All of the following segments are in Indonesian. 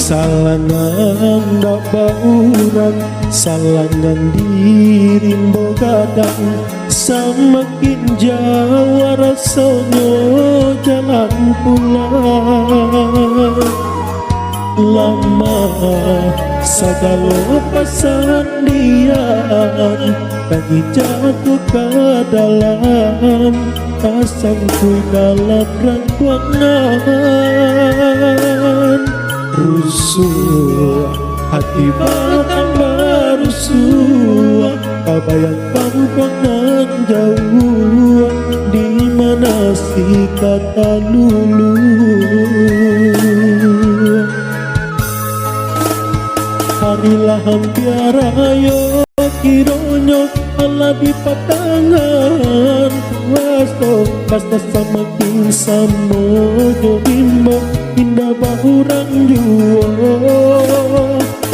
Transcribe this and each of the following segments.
Salangan dak bauran, salangan dirimbo gadang, semakin jauh rasanya jalan pulang. Lama segala pasandian, lagi jatuh ke dalam, pasangku dalam rangkuangan. Rusuh hati batang barusuh, kabayang pangkuangan jauh, di mana si kata lulu. Harilah hampir ayo kironyo ala di patangan puasto, pasta sama king samo jodimbo indah bahurang juo.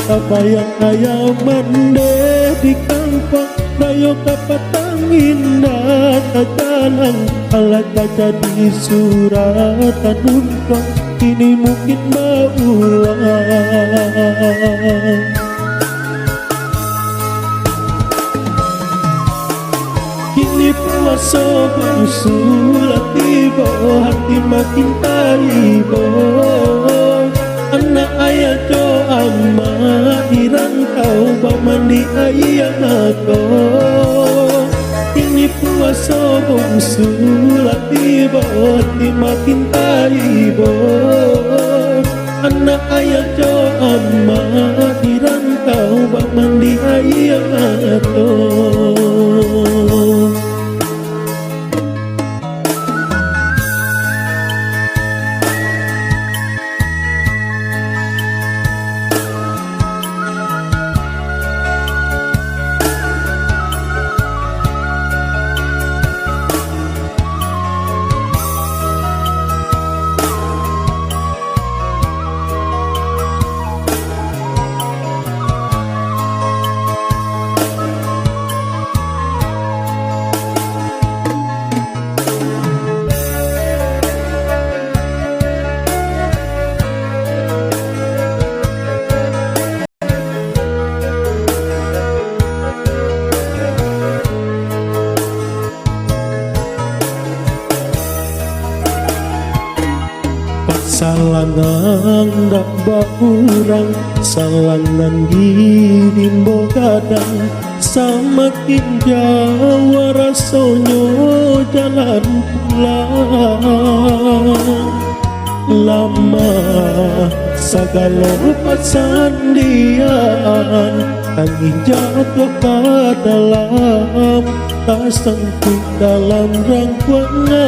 Kabayang ayam mande di kampung dayo kapatang indah kajalang, ala kaca di suratan umpang ini mungkin berulang. Kini puasa bersulat tiba, hati makin taibo. Anak ayah jo amat dirantau, bamandi ayah nato. Kini puasa bersulat tiba, hati makin taibo. Anak ayah jo amat dirantau, bamandi ayah nato. Salangan dak baurang, salangan dirimbo gadang, semakin jauh rasanya jalan pulang. Lama segala pasandian, angin jatuh ke dalam, tak sangkut dalam rangkuangan.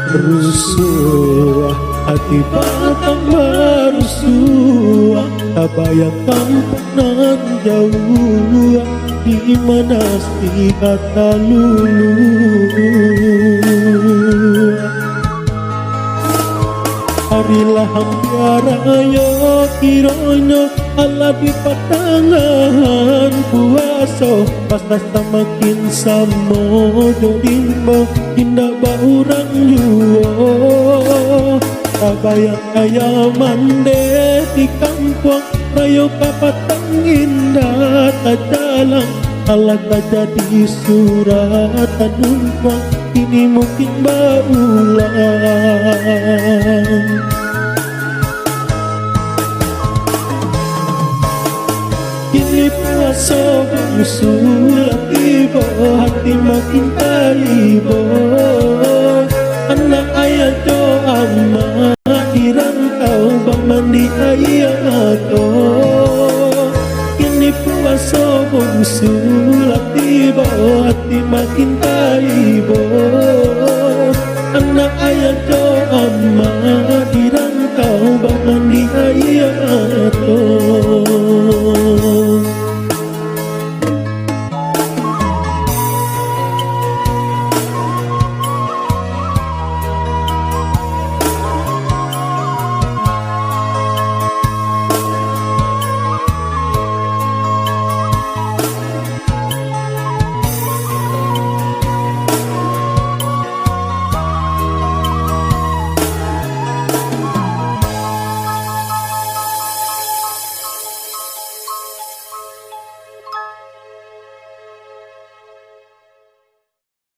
Rusuh hati batang barusuh, kabayang kampung nan jauh, di mana si kata lulu. Harilah hampir ayo kironyo ala di patangan puaso, pasta semakin samo jodimbo indah bahurang juo. Kabayang ayam mande di kampung rayo kapatang indah kajalang, ala kaca di suratan umpang ini mungkin berulang. Kini puasa bersulat tiba, hati makin taibo. Anak ayah jo amat dirantau, bamandi ayah nato. Kini puasa bersulat tiba, hati makin taibo.